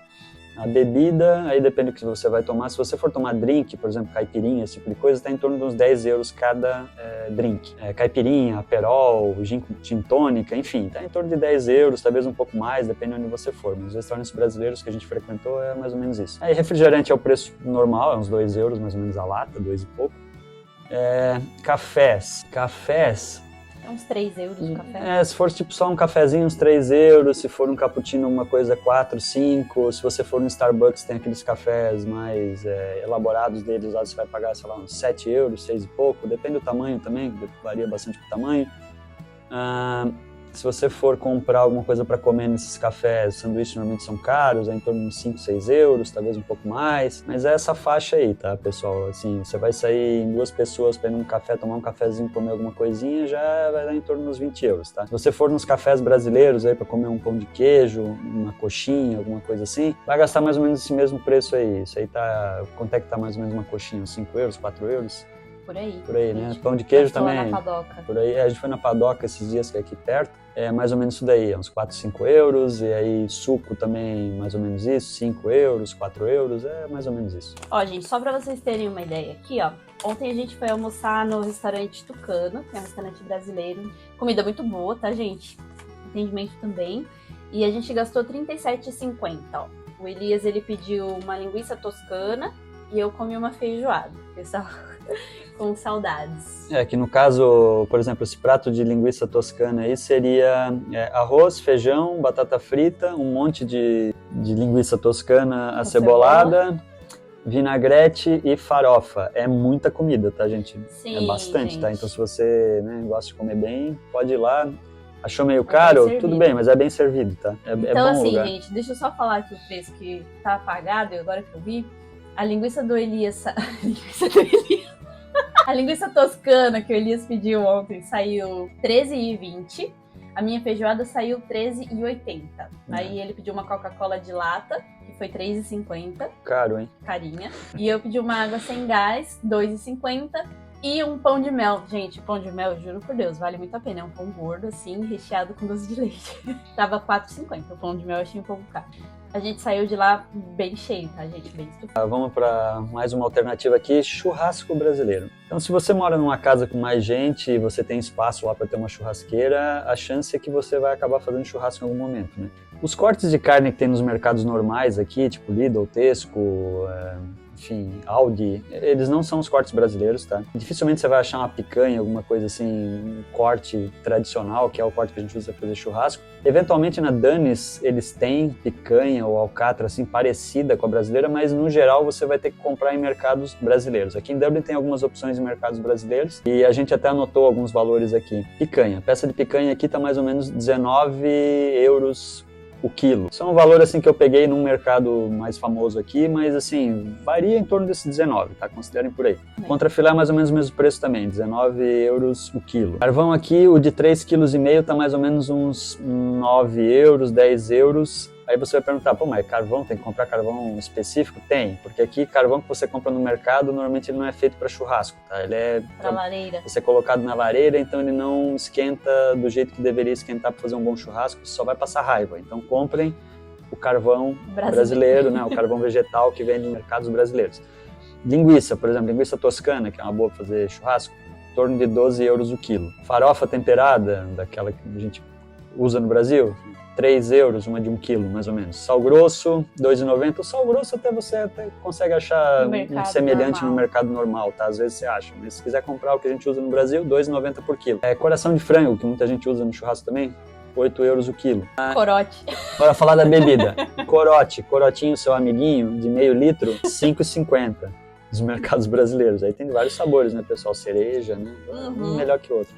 A bebida, aí depende do que você vai tomar. Se você for tomar drink, por exemplo, caipirinha, esse tipo de coisa, está em torno de uns 10 euros cada drink. Caipirinha, aperol, gin tônica, enfim, está em torno de 10 euros, talvez um pouco mais, depende de onde você for. Mas os restaurantes brasileiros que a gente frequentou é mais ou menos isso. Aí refrigerante é o preço normal, é uns 2 euros mais ou menos a lata, 2 e pouco. Cafés. É uns 3 euros o café. Se for tipo só um cafezinho, uns 3 euros. Se for um cappuccino, uma coisa 4, 5. Se você for no Starbucks, tem aqueles cafés mais elaborados deles lá, você vai pagar, sei lá, uns 7 euros, 6 e pouco. Depende do tamanho também, varia bastante com o tamanho. Se você for comprar alguma coisa para comer nesses cafés, sanduíches normalmente são caros, é em torno de uns 5, 6 euros, talvez um pouco mais. Mas é essa faixa aí, tá, pessoal? Assim, você vai sair em 2 pessoas para ir num café, tomar um cafezinho, comer alguma coisinha, já vai dar em torno dos 20 euros, tá? Se você for nos cafés brasileiros aí para comer um pão de queijo, uma coxinha, alguma coisa assim, vai gastar mais ou menos esse mesmo preço aí. Isso aí tá... Quanto é que tá mais ou menos uma coxinha? Uns 5 euros, 4 euros? Por aí. Né? Pão de queijo também. Na Padoca. Por aí, a gente foi na Padoca esses dias, que é aqui perto. É mais ou menos isso daí, uns 4, 5 euros. E aí suco também, mais ou menos isso, 5 euros, 4 euros, é mais ou menos isso. Ó, gente, só pra vocês terem uma ideia aqui, ó. Ontem a gente foi almoçar no restaurante Tucano, que é um restaurante brasileiro. Comida muito boa, tá, gente? Atendimento também. E a gente gastou R$37,50, ó. O Elias, ele pediu uma linguiça toscana e eu comi uma feijoada. Pessoal... com saudades. Que no caso, por exemplo, esse prato de linguiça toscana aí seria arroz, feijão, batata frita, um monte de linguiça toscana acebolada, vinagrete e farofa. É muita comida, tá, gente? Sim, é bastante, gente. Tá? Então se você gosta de comer bem, pode ir lá. Achou meio caro? Tudo bem, mas é bem servido, tá? Então, é bom assim, lugar. gente, deixa eu só falar aqui o preço que tá pagado, agora que eu vi. A linguiça do Elias... A linguiça toscana que o Elias pediu ontem saiu R$13,20. A minha feijoada saiu R$13,80. Aí ele pediu uma Coca-Cola de lata, que foi R$3,50. Caro, hein? Carinha. E eu pedi uma água sem gás, R$2,50. E um pão de mel. Gente, pão de mel, juro por Deus, vale muito a pena. É um pão gordo, assim, recheado com doce de leite. Tava R$4,50. O pão de mel eu achei um pouco caro. A gente saiu de lá bem cheio, tá, gente? Bem estufado. Vamos para mais uma alternativa aqui, churrasco brasileiro. Então, se você mora numa casa com mais gente e você tem espaço lá para ter uma churrasqueira, a chance é que você vai acabar fazendo churrasco em algum momento, né? Os cortes de carne que tem nos mercados normais aqui, tipo Lidl, Tesco, enfim, Aldi, eles não são os cortes brasileiros, tá? Dificilmente você vai achar uma picanha, alguma coisa assim, um corte tradicional, que é o corte que a gente usa para fazer churrasco. Eventualmente na Denny's eles têm picanha ou alcatra assim parecida com a brasileira, mas no geral você vai ter que comprar em mercados brasileiros. Aqui em Dublin tem algumas opções de mercados brasileiros e a gente até anotou alguns valores aqui. Picanha, peça de picanha aqui tá mais ou menos 19 euros o quilo. Isso é um valor assim que eu peguei num mercado mais famoso aqui, mas assim, varia em torno desse 19, tá? Considerem por aí. Contra filé é mais ou menos o mesmo preço também, 19 euros o quilo. Carvão aqui, o de 3,5 kg tá mais ou menos uns 9 euros, 10 euros. Aí você vai perguntar, pô, mas carvão, tem que comprar carvão específico? Tem, porque aqui carvão que você compra no mercado, normalmente ele não é feito para churrasco, tá? Ele é pra lareira. Você é colocado na lareira, então ele não esquenta do jeito que deveria esquentar para fazer um bom churrasco, só vai passar raiva. Então comprem o carvão brasileiro, né? O carvão vegetal que vem de mercados brasileiros. Linguiça, por exemplo, linguiça toscana, que é uma boa para fazer churrasco, em torno de 12 euros o quilo. Farofa temperada, daquela que a gente usa no Brasil? 3 euros, uma de 1 quilo, mais ou menos. Sal grosso, 2,90. O sal grosso você até consegue achar um semelhante normal. No mercado normal, tá? Às vezes você acha. Mas se quiser comprar o que a gente usa no Brasil, 2,90 por quilo. Coração de frango, que muita gente usa no churrasco também, 8 euros o quilo. Corote. Bora falar da bebida. Corotinho, seu amiguinho, de meio litro, 5,50 dos mercados brasileiros. Aí tem vários sabores, né, pessoal? Cereja, né? Um melhor que o outro.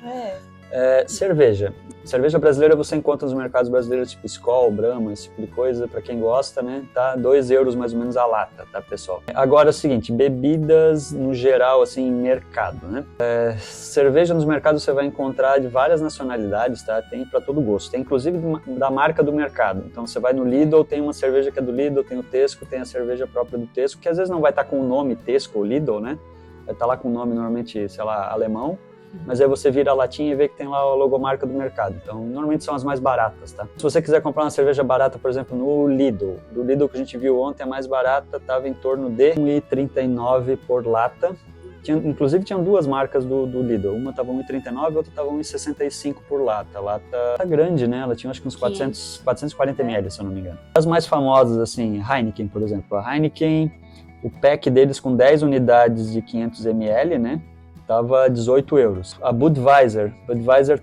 Cerveja. Cerveja brasileira você encontra nos mercados brasileiros, tipo Skol, Brahma, esse tipo de coisa, pra quem gosta, né? Tá 2 euros mais ou menos a lata, tá, pessoal? Agora é o seguinte, bebidas no geral, assim, em mercado, né? Cerveja nos mercados você vai encontrar de várias nacionalidades, tá? Tem pra todo gosto. Tem inclusive da marca do mercado. Então você vai no Lidl, tem uma cerveja que é do Lidl, tem o Tesco, tem a cerveja própria do Tesco, que às vezes não vai estar com o nome Tesco ou Lidl, né? Vai estar lá com o nome normalmente, sei lá, alemão. Mas aí você vira a latinha e vê que tem lá a logomarca do mercado. Então, normalmente são as mais baratas, tá? Se você quiser comprar uma cerveja barata, por exemplo, no Lidl. Do Lidl que a gente viu ontem, a mais barata estava em torno de 1,39 por lata. Inclusive, tinham duas marcas do Lidl. Uma estava 1,39 e outra estava 1,65 por lata. A lata tá grande, né? Ela tinha acho que uns 440 ml, se eu não me engano. As mais famosas, assim, Heineken, por exemplo. A Heineken, o pack deles com 10 unidades de 500 ml, né? Tava 18 euros. A Budweiser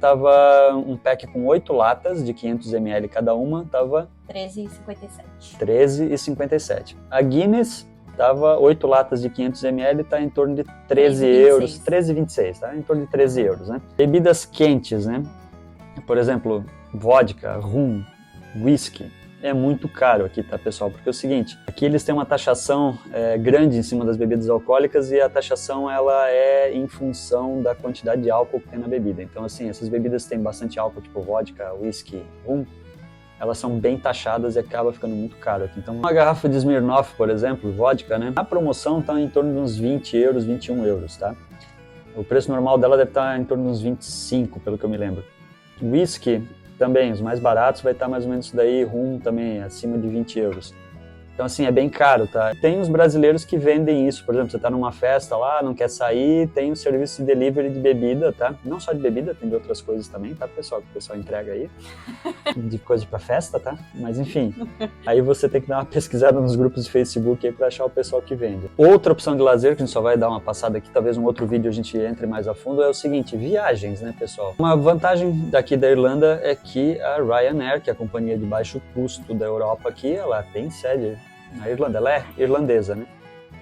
tava um pack com 8 latas de 500 ml cada uma, tava 13,57. 13,57. A Guinness tava 8 latas de 500 ml, tá em torno de 13 euros, 13,26, tá? Em torno de 13 euros, né? Bebidas quentes, né? Por exemplo, vodka, rum, whisky. É muito caro aqui, tá, pessoal? Porque é o seguinte, aqui eles têm uma taxação grande em cima das bebidas alcoólicas e a taxação ela é em função da quantidade de álcool que tem na bebida. Então, assim, essas bebidas que têm bastante álcool, tipo vodka, whisky, rum, elas são bem taxadas e acaba ficando muito caro aqui. Então, uma garrafa de Smirnoff, por exemplo, vodka, né? A promoção tá em torno de uns 20 euros, 21 euros, tá? O preço normal dela deve estar em torno de uns 25, pelo que eu me lembro. Whisky, também, os mais baratos vai estar mais ou menos isso daí, rum também, acima de 20 euros. Então, assim, é bem caro, tá? Tem os brasileiros que vendem isso, por exemplo, você tá numa festa lá, não quer sair, tem o serviço de delivery de bebida, tá? Não só de bebida, tem de outras coisas também, tá, pessoal? Que o pessoal entrega aí, de coisa pra festa, tá? Mas, enfim, aí você tem que dar uma pesquisada nos grupos de Facebook aí pra achar o pessoal que vende. Outra opção de lazer, que a gente só vai dar uma passada aqui, talvez um outro vídeo a gente entre mais a fundo, é o seguinte, viagens, né, pessoal? Uma vantagem daqui da Irlanda é que a Ryanair, que é a companhia de baixo custo da Europa aqui, ela tem sede na Irlanda, ela é irlandesa, né?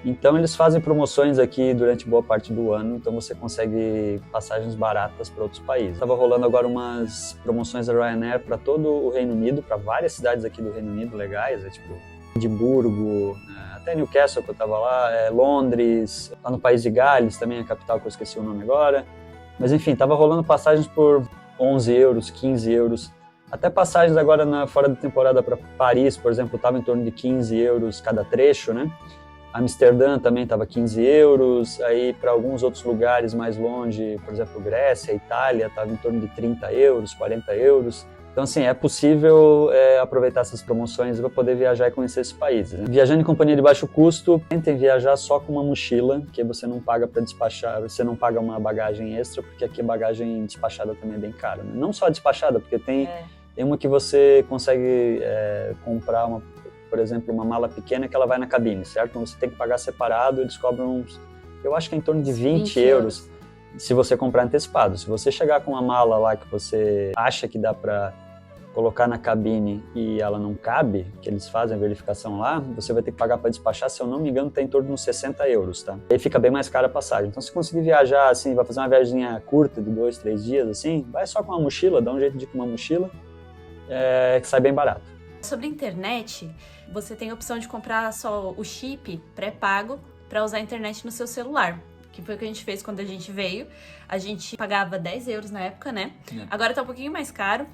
Então eles fazem promoções aqui durante boa parte do ano, então você consegue passagens baratas para outros países. Estava rolando agora umas promoções da Ryanair para todo o Reino Unido, para várias cidades aqui do Reino Unido legais, tipo Edimburgo, até Newcastle que eu estava lá, Londres, lá no país de Gales também, a capital que eu esqueci o nome agora. Mas enfim, estava rolando passagens por 11 euros, 15 euros. Até passagens agora fora da temporada para Paris, por exemplo, estava em torno de 15 euros cada trecho, né? Amsterdã também estava 15 euros, aí para alguns outros lugares mais longe, por exemplo, Grécia, Itália, estava em torno de 30 euros, 40 euros. Então, assim, é possível aproveitar essas promoções para poder viajar e conhecer esses países, né? Viajando em companhia de baixo custo, tentem viajar só com uma mochila, que você não paga para despachar, você não paga uma bagagem extra, porque aqui a bagagem despachada também é bem cara, né? Não só despachada, porque tem uma que você consegue comprar, por exemplo, uma mala pequena que ela vai na cabine, certo? Então você tem que pagar separado, eles cobram, eu acho que é em torno de 20 euros se você comprar antecipado. Se você chegar com uma mala lá que você acha que dá para colocar na cabine e ela não cabe, que eles fazem a verificação lá, você vai ter que pagar para despachar, se eu não me engano, está em torno de uns 60 euros, tá? Aí fica bem mais cara a passagem. Então, se conseguir viajar, assim, vai fazer uma viagemzinha curta de 2, 3 dias, assim, vai só com uma mochila, dá um jeito de ir com uma mochila, que sai bem barato. Sobre a internet, você tem a opção de comprar só o chip pré-pago para usar a internet no seu celular, que foi o que a gente fez quando a gente veio. A gente pagava 10 euros na época, né? Agora tá um pouquinho mais caro,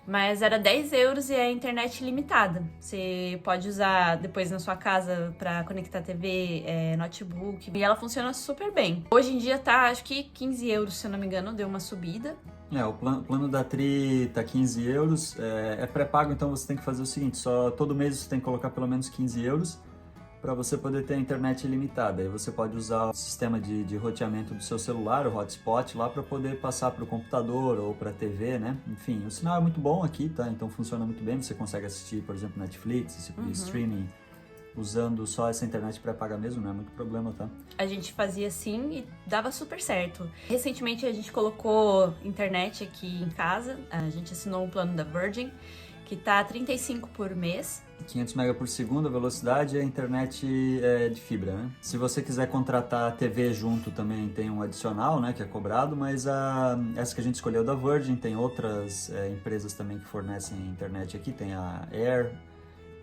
mas era 10 euros e é a internet limitada. Você pode usar depois na sua casa para conectar TV, notebook, e ela funciona super bem. Hoje em dia tá, acho que 15 euros, se eu não me engano, deu uma subida. O plano da Tri tá 15 euros, é pré-pago, então você tem que fazer o seguinte, só todo mês você tem que colocar pelo menos 15 euros, para você poder ter a internet ilimitada. Aí você pode usar o sistema de roteamento do seu celular, o hotspot, lá para poder passar para o computador ou para a TV, né? Enfim, o sinal é muito bom aqui, tá? Então funciona muito bem. Você consegue assistir, por exemplo, Netflix, esse tipo de streaming, usando só essa internet pré-paga mesmo, não é muito problema, tá? A gente fazia assim e dava super certo. Recentemente a gente colocou internet aqui em casa, a gente assinou um plano da Virgin, que tá 35 por mês. 500 MB por segundo, a velocidade é a internet de fibra, né? Se você quiser contratar a TV junto também tem um adicional, né, que é cobrado, mas essa que a gente escolheu da Virgin, tem outras empresas também que fornecem internet aqui, tem a Air,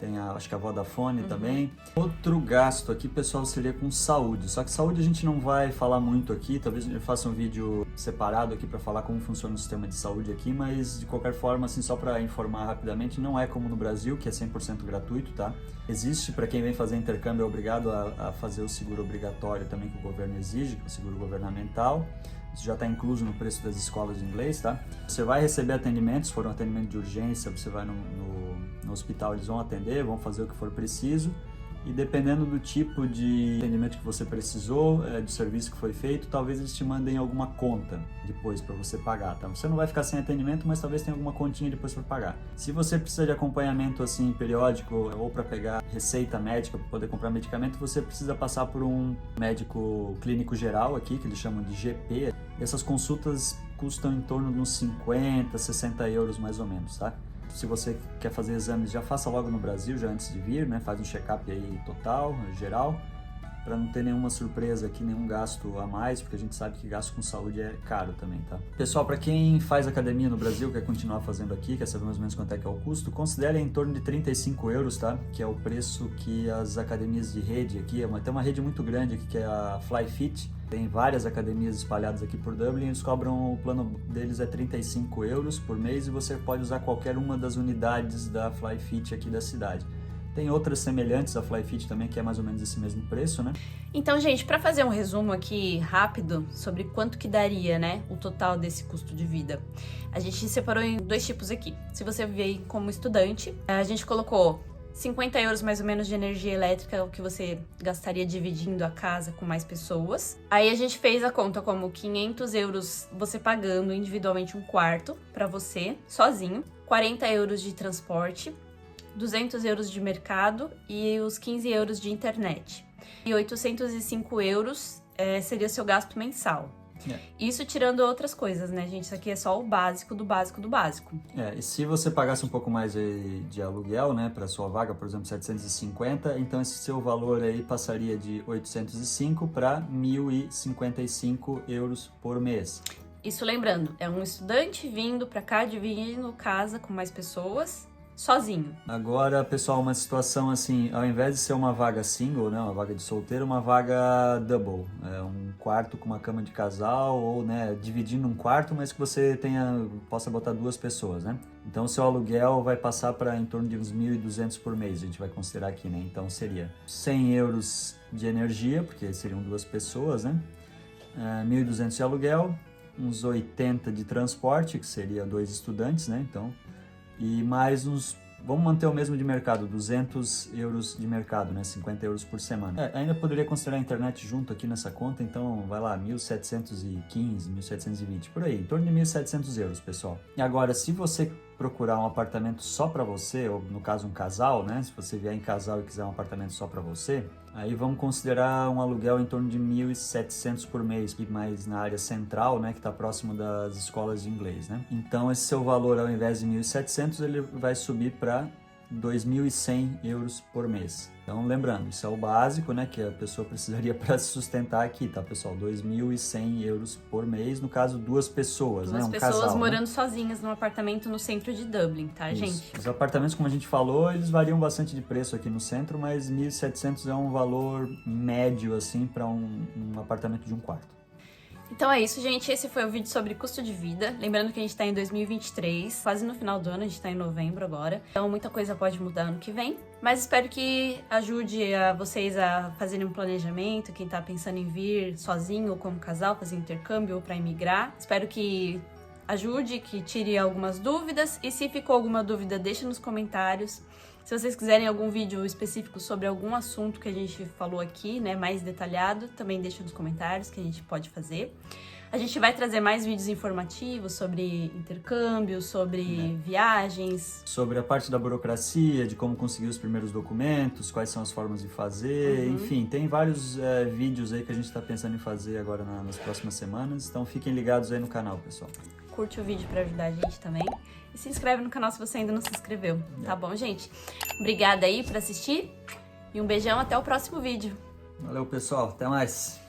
tem acho que a Vodafone também. Outro gasto aqui, pessoal, seria com saúde. Só que saúde a gente não vai falar muito aqui, talvez eu faça um vídeo separado aqui para falar como funciona o sistema de saúde aqui, mas de qualquer forma, assim, só para informar rapidamente, não é como no Brasil, que é 100% gratuito, tá? Existe, para quem vem fazer intercâmbio, é obrigado a fazer o seguro obrigatório também que o governo exige, que é o seguro governamental. Isso já está incluso no preço das escolas de inglês, tá? Você vai receber atendimentos, se for um atendimento de urgência, você vai no hospital, eles vão atender, vão fazer o que for preciso. E dependendo do tipo de atendimento que você precisou, do serviço que foi feito, talvez eles te mandem alguma conta depois para você pagar, tá? Você não vai ficar sem atendimento, mas talvez tenha alguma continha depois para pagar. Se você precisa de acompanhamento assim periódico ou para pegar receita médica para poder comprar medicamento, você precisa passar por um médico clínico geral aqui, que eles chamam de GP. E essas consultas custam em torno de uns 50, 60 euros mais ou menos, tá? Se você quer fazer exames, já faça logo no Brasil, já antes de vir, né? Faz um check-up aí total, geral, para não ter nenhuma surpresa aqui, nenhum gasto a mais, porque a gente sabe que gasto com saúde é caro também, tá? Pessoal, para quem faz academia no Brasil, quer continuar fazendo aqui, quer saber mais ou menos quanto é que é o custo, considere em torno de 35 euros, tá? Que é o preço que as academias de rede aqui, tem uma rede muito grande aqui que é a Flyfit. Tem várias academias espalhadas aqui por Dublin, eles cobram, o plano deles é 35 euros por mês e você pode usar qualquer uma das unidades da Flyfit aqui da cidade. Tem outras semelhantes à Flyfit também, que é mais ou menos esse mesmo preço, né? Então, gente, para fazer um resumo aqui rápido sobre quanto que daria, né, o total desse custo de vida, a gente separou em dois tipos aqui. Se você veio como estudante, a gente colocou 50 euros mais ou menos de energia elétrica, o que você gastaria dividindo a casa com mais pessoas. Aí a gente fez a conta como 500 euros você pagando individualmente um quarto para você, sozinho, 40 euros de transporte, 200 euros de mercado e os 15 euros de internet. E 805 euros seria seu gasto mensal. Isso tirando outras coisas, né, gente? Isso aqui é só o básico do básico do básico. E se você pagasse um pouco mais de aluguel, né, para sua vaga, por exemplo, 750, então esse seu valor aí passaria de 805 para 1.055 euros por mês. Isso lembrando, é um estudante vindo para cá, dividindo casa com mais pessoas, sozinho. Agora, pessoal, uma situação assim, ao invés de ser uma vaga single, né, uma vaga de solteiro, uma vaga double, um quarto com uma cama de casal ou, né, dividindo um quarto, mas que você possa botar duas pessoas, né? Então, o seu aluguel vai passar para em torno de uns 1.200 por mês, a gente vai considerar aqui, né? Então, seria 100 euros de energia, porque seriam duas pessoas, né? 1.200 de aluguel, uns 80 de transporte, que seria dois estudantes, né? Então, e mais uns, vamos manter o mesmo de mercado, 200 euros de mercado, né? 50 euros por semana. Ainda poderia considerar a internet junto aqui nessa conta, então vai lá, 1.715, 1.720, por aí, em torno de 1.700 euros, pessoal. E agora, se você procurar um apartamento só para você, ou no caso um casal, né? Se você vier em casal e quiser um apartamento só para você, aí vamos considerar um aluguel em torno de 1.700 por mês, mais na área central, né, que está próximo das escolas de inglês, né? Então esse seu valor, ao invés de 1.700, ele vai subir para 2.100 euros por mês. Então, lembrando, isso é o básico, né, que a pessoa precisaria para se sustentar aqui, tá, pessoal? 2.100 euros por mês, no caso, duas pessoas, né, um pessoas casal, morando né? sozinhas num apartamento no centro de Dublin, tá, Isso. gente? Os apartamentos, como a gente falou, eles variam bastante de preço aqui no centro, mas 1.700 é um valor médio, assim, para um apartamento de um quarto. Então é isso, gente. Esse foi o vídeo sobre custo de vida. Lembrando que a gente tá em 2023, quase no final do ano, a gente tá em novembro agora. Então muita coisa pode mudar ano que vem. Mas espero que ajude vocês a fazerem um planejamento, quem tá pensando em vir sozinho ou como casal, fazer intercâmbio ou pra imigrar. Espero que ajude, que tire algumas dúvidas. E se ficou alguma dúvida, deixa nos comentários. Se vocês quiserem algum vídeo específico sobre algum assunto que a gente falou aqui, né, mais detalhado, também deixa nos comentários que a gente pode fazer. A gente vai trazer mais vídeos informativos sobre intercâmbio, sobre viagens. Sobre a parte da burocracia, de como conseguir os primeiros documentos, quais são as formas de fazer, enfim, tem vários vídeos aí que a gente está pensando em fazer agora nas próximas semanas, então fiquem ligados aí no canal, pessoal. Curte o vídeo para ajudar a gente também. E se inscreve no canal se você ainda não se inscreveu, tá bom, gente? Obrigada aí por assistir e um beijão, até o próximo vídeo. Valeu, pessoal, até mais!